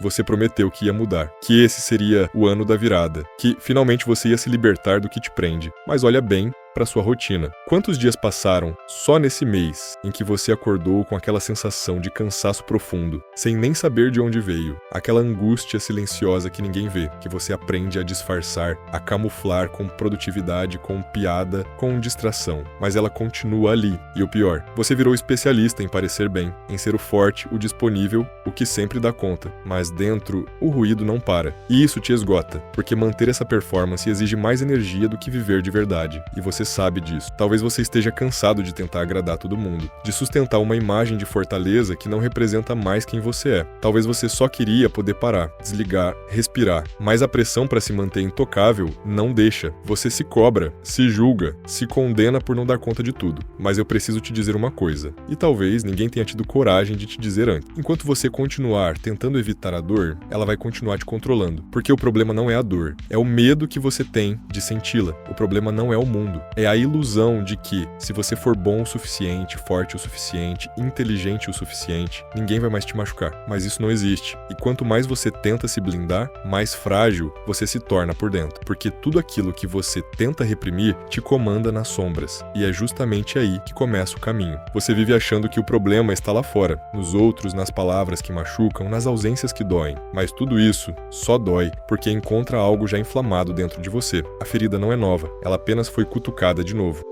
Você prometeu que ia mudar, que esse seria o ano da virada, que finalmente você ia se libertar do que te prende. Mas olha bem para sua rotina. Quantos dias passaram só nesse mês em que você acordou com aquela sensação de cansaço profundo, sem nem saber de onde veio, aquela angústia silenciosa que ninguém vê, que você aprende a disfarçar, a camuflar com produtividade, com piada, com distração, mas ela continua ali. E o pior, você virou especialista em parecer bem, em ser o forte, o disponível, o que sempre dá conta, mas dentro o ruído não para. E isso te esgota, porque manter essa performance exige mais energia do que viver de verdade, e você sabe disso. Talvez você esteja cansado de tentar agradar todo mundo, de sustentar uma imagem de fortaleza que não representa mais quem você é. Talvez você só queria poder parar, desligar, respirar, mas a pressão para se manter intocável não deixa. Você se cobra, se julga, se condena por não dar conta de tudo. Mas eu preciso te dizer uma coisa, e talvez ninguém tenha tido coragem de te dizer antes. Enquanto você continuar tentando evitar a dor, ela vai continuar te controlando, porque o problema não é a dor, é o medo que você tem de senti-la. O problema não é o mundo. É a ilusão de que, se você for bom o suficiente, forte o suficiente, inteligente o suficiente, ninguém vai mais te machucar. Mas isso não existe. E quanto mais você tenta se blindar, mais frágil você se torna por dentro. Porque tudo aquilo que você tenta reprimir te comanda nas sombras. E é justamente aí que começa o caminho. Você vive achando que o problema está lá fora, nos outros, nas palavras que machucam, nas ausências que doem. Mas tudo isso só dói porque encontra algo já inflamado dentro de você. A ferida não é nova, ela apenas foi cutucada de novo.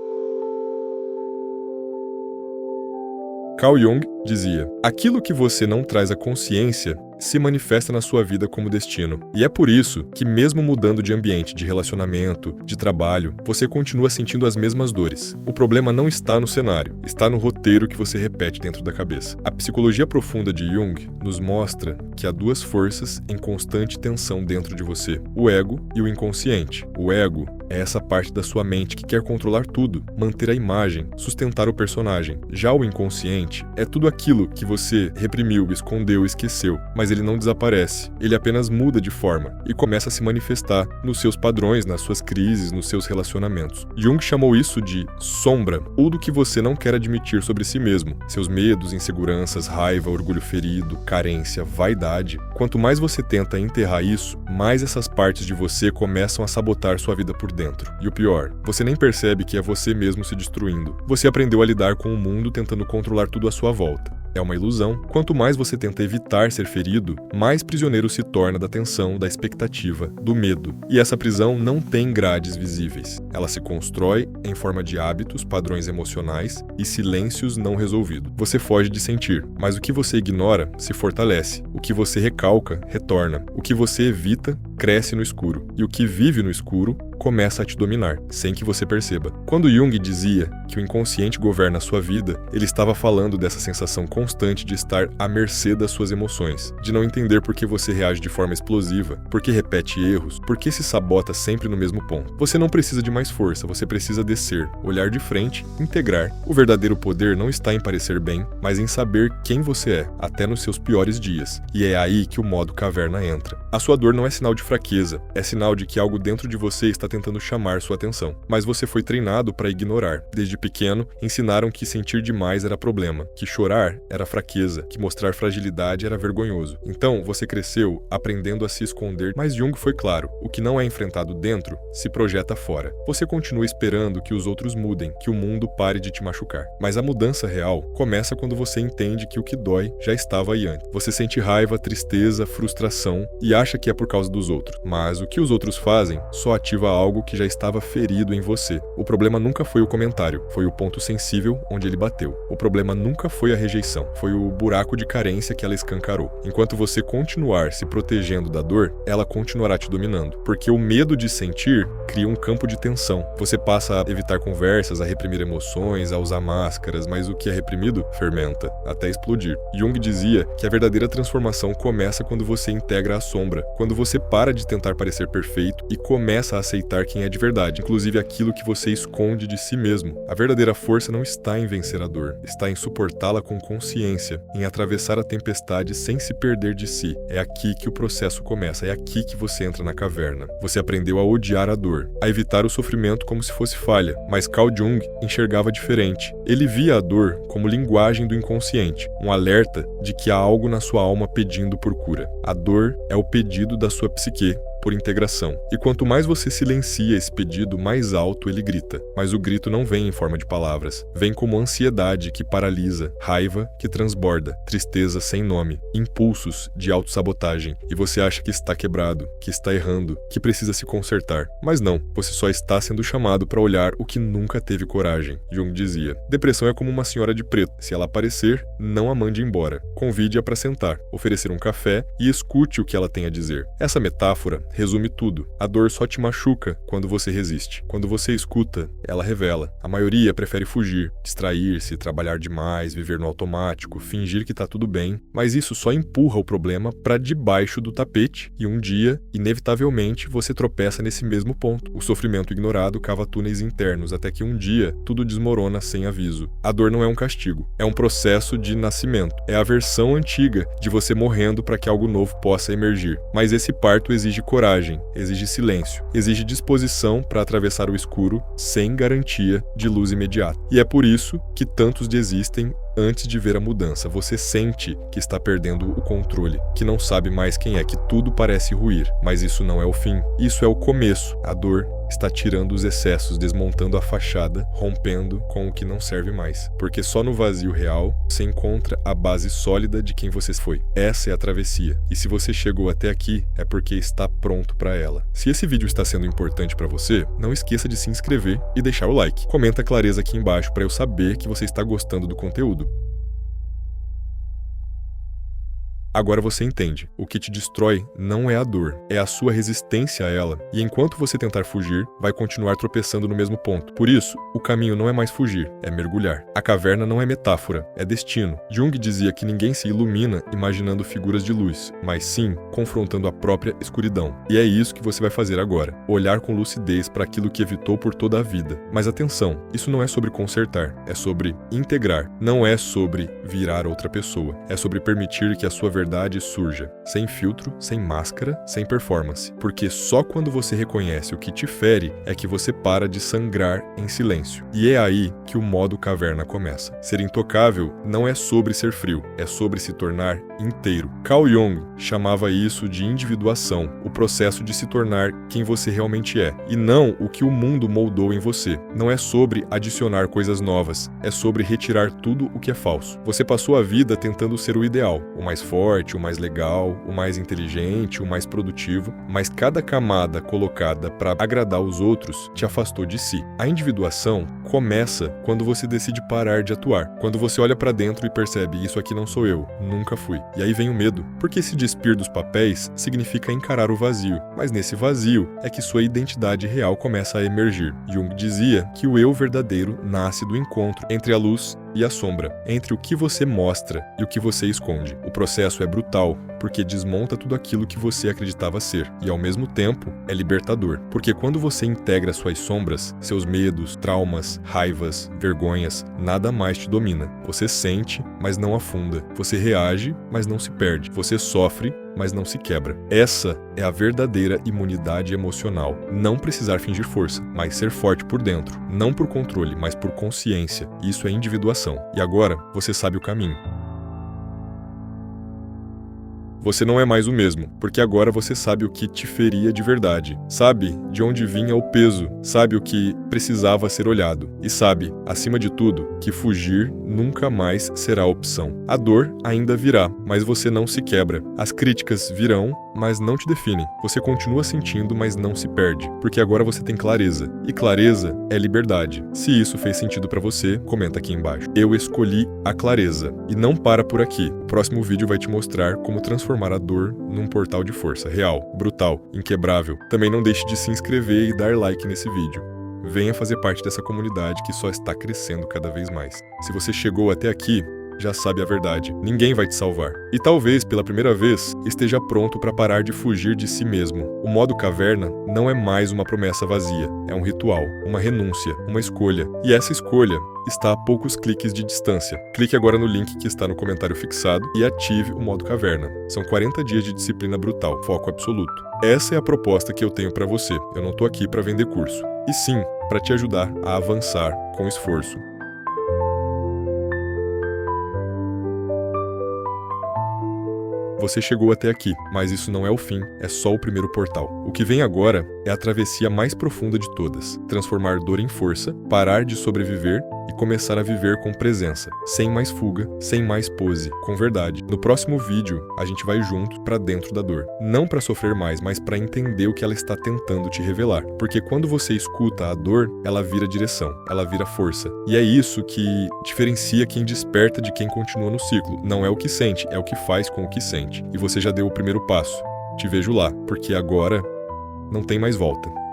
Carl Jung dizia: aquilo que você não traz à consciência se manifesta na sua vida como destino. E é por isso que, mesmo mudando de ambiente, de relacionamento, de trabalho, você continua sentindo as mesmas dores. O problema não está no cenário, está no roteiro que você repete dentro da cabeça. A psicologia profunda de Jung nos mostra que há duas forças em constante tensão dentro de você: o ego e o inconsciente. O ego é essa parte da sua mente que quer controlar tudo, manter a imagem, sustentar o personagem. Já o inconsciente é tudo aquilo que você reprimiu, escondeu, esqueceu, mas ele não desaparece. Ele apenas muda de forma e começa a se manifestar nos seus padrões, nas suas crises, nos seus relacionamentos. Jung chamou isso de sombra, ou do que você não quer admitir sobre si mesmo. Seus medos, inseguranças, raiva, orgulho ferido, carência, vaidade. Quanto mais você tenta enterrar isso, mais essas partes de você começam a sabotar sua vida por dentro. E o pior, você nem percebe que é você mesmo se destruindo. Você aprendeu a lidar com o mundo tentando controlar tudo à sua volta. É uma ilusão. Quanto mais você tenta evitar ser ferido, mais prisioneiro se torna da tensão, da expectativa, do medo. E essa prisão não tem grades visíveis. Ela se constrói em forma de hábitos, padrões emocionais e silêncios não resolvidos. Você foge de sentir, mas o que você ignora se fortalece. O que você recalca, retorna. O que você evita, cresce no escuro. E o que vive no escuro começa a te dominar, sem que você perceba. Quando Jung dizia que o inconsciente governa a sua vida, ele estava falando dessa sensação constante de estar à mercê das suas emoções, de não entender por que você reage de forma explosiva, por que repete erros, por que se sabota sempre no mesmo ponto. Você não precisa de mais força, você precisa descer, olhar de frente, integrar. O verdadeiro poder não está em parecer bem, mas em saber quem você é, até nos seus piores dias. E é aí que o modo caverna entra. A sua dor não é sinal de fraqueza, é sinal de que algo dentro de você está tentando chamar sua atenção. Mas você foi treinado para ignorar. Desde pequeno, ensinaram que sentir demais era problema, que chorar era fraqueza, que mostrar fragilidade era vergonhoso. Então, você cresceu aprendendo a se esconder, mas Jung foi claro: o que não é enfrentado dentro, se projeta fora. Você continua esperando que os outros mudem, que o mundo pare de te machucar. Mas a mudança real começa quando você entende que o que dói já estava aí antes. Você sente raiva, tristeza, frustração e acha que é por causa dos outros. Mas o que os outros fazem só ativa algo que já estava ferido em você. O problema nunca foi o comentário, foi o ponto sensível onde ele bateu. O problema nunca foi a rejeição, foi o buraco de carência que ela escancarou. Enquanto você continuar se protegendo da dor, ela continuará te dominando. Porque o medo de sentir cria um campo de tensão. Você passa a evitar conversas, a reprimir emoções, a usar máscaras, mas o que é reprimido fermenta, até explodir. Jung dizia que a verdadeira transformação começa quando você integra a sombra, quando você para de tentar parecer perfeito e começa a aceitar quem é de verdade, inclusive aquilo que você esconde de si mesmo. A verdadeira força não está em vencer a dor. dor, está em suportá-la com consciência, em atravessar a tempestade sem se perder de si. É aqui que o processo começa, é aqui que você entra na caverna. Você aprendeu a odiar a dor, a evitar o sofrimento como se fosse falha, mas Carl Jung enxergava diferente. Ele via a dor como linguagem do inconsciente, um alerta de que há algo na sua alma pedindo por cura. A dor é o pedido da sua psique por integração. E quanto mais você silencia esse pedido, mais alto ele grita. Mas o grito não vem em forma de palavras. Vem como ansiedade que paralisa, raiva que transborda, tristeza sem nome, impulsos de autossabotagem. E você acha que está quebrado, que está errando, que precisa se consertar. Mas não, você só está sendo chamado para olhar o que nunca teve coragem. Jung dizia: depressão é como uma senhora de preto. Se ela aparecer, não a mande embora. Convide-a para sentar, oferecer um café e escute o que ela tem a dizer. Essa metáfora resume tudo. A dor só te machuca quando você resiste. Quando você escuta, ela revela. A maioria prefere fugir, distrair-se, trabalhar demais, viver no automático, fingir que tá tudo bem, mas isso só empurra o problema para debaixo do tapete e um dia, inevitavelmente, você tropeça nesse mesmo ponto. O sofrimento ignorado cava túneis internos até que um dia tudo desmorona sem aviso. A dor não é um castigo, é um processo de nascimento. É a versão antiga de você morrendo para que algo novo possa emergir. Mas esse parto exige coragem, exige silêncio, exige disposição para atravessar o escuro sem garantia de luz imediata. E é por isso que tantos desistem antes de ver a mudança. Você sente que está perdendo o controle, que não sabe mais quem é, que tudo parece ruir. Mas isso não é o fim, isso é o começo. A dor está tirando os excessos, desmontando a fachada, rompendo com o que não serve mais. Porque só no vazio real se encontra a base sólida de quem você foi. Essa é a travessia. E se você chegou até aqui, é porque está pronto para ela. Se esse vídeo está sendo importante para você, não esqueça de se inscrever e deixar o like. Comenta clareza aqui embaixo para eu saber que você está gostando do conteúdo. Agora você entende, o que te destrói não é a dor, é a sua resistência a ela, e enquanto você tentar fugir, vai continuar tropeçando no mesmo ponto. Por isso, o caminho não é mais fugir, é mergulhar. A caverna não é metáfora, é destino. Jung dizia que ninguém se ilumina imaginando figuras de luz, mas sim confrontando a própria escuridão. E é isso que você vai fazer agora, olhar com lucidez para aquilo que evitou por toda a vida. Mas atenção, isso não é sobre consertar, é sobre integrar, não é sobre virar outra pessoa, é sobre permitir que a sua verdade surja, sem filtro, sem máscara, sem performance. Porque só quando você reconhece o que te fere é que você para de sangrar em silêncio. E é aí que o modo caverna começa. Ser intocável não é sobre ser frio, é sobre se tornar inteiro. Carl Jung chamava isso de individuação, o processo de se tornar quem você realmente é, e não o que o mundo moldou em você. Não é sobre adicionar coisas novas, é sobre retirar tudo o que é falso. Você passou a vida tentando ser o ideal, o mais forte, o mais legal, o mais inteligente, o mais produtivo, mas cada camada colocada para agradar os outros te afastou de si. A individuação começa quando você decide parar de atuar, quando você olha para dentro e percebe: isso aqui não sou eu, nunca fui. E aí vem o medo, porque se despir dos papéis significa encarar o vazio, mas nesse vazio é que sua identidade real começa a emergir. Jung dizia que o eu verdadeiro nasce do encontro entre a luz e a sombra, entre o que você mostra e o que você esconde. O processo é brutal, porque desmonta tudo aquilo que você acreditava ser, e ao mesmo tempo é libertador, porque quando você integra suas sombras, seus medos, traumas, raivas, vergonhas, nada mais te domina. Você sente, mas não afunda. Você reage, mas não se perde. Você sofre, mas não se quebra. Essa é a verdadeira imunidade emocional. Não precisar fingir força, mas ser forte por dentro. Não por controle, mas por consciência. Isso é individuação. E agora, você sabe o caminho. Você não é mais o mesmo, porque agora você sabe o que te feria de verdade, sabe de onde vinha o peso, sabe o que precisava ser olhado, e sabe, acima de tudo, que fugir nunca mais será opção. A dor ainda virá, mas você não se quebra. As críticas virão, mas não te definem. Você continua sentindo, mas não se perde, porque agora você tem clareza, e clareza é liberdade. Se isso fez sentido pra você, comenta aqui embaixo. Eu escolhi a clareza, e não para por aqui. O próximo vídeo vai te mostrar como transformar a dor num portal de força real, brutal, inquebrável. Também não deixe de se inscrever e dar like nesse vídeo. Venha fazer parte dessa comunidade que só está crescendo cada vez mais. Se você chegou até aqui, já sabe a verdade. Ninguém vai te salvar. E talvez, pela primeira vez, esteja pronto para parar de fugir de si mesmo. O modo caverna não é mais uma promessa vazia. É um ritual, uma renúncia, uma escolha. E essa escolha está a poucos cliques de distância. Clique agora no link que está no comentário fixado e ative o modo caverna. São 40 dias de disciplina brutal, foco absoluto. Essa é a proposta que eu tenho para você. Eu não tô aqui para vender curso. E sim, para te ajudar a avançar com esforço. Você chegou até aqui, mas isso não é o fim, é só o primeiro portal. O que vem agora é a travessia mais profunda de todas. Transformar dor em força, parar de sobreviver e começar a viver com presença, sem mais fuga, sem mais pose, com verdade. No próximo vídeo, a gente vai junto pra dentro da dor. Não pra sofrer mais, mas pra entender o que ela está tentando te revelar. Porque quando você escuta a dor, ela vira direção, ela vira força. E é isso que diferencia quem desperta de quem continua no ciclo. Não é o que sente, é o que faz com o que sente. E você já deu o primeiro passo. Te vejo lá, porque agora não tem mais volta.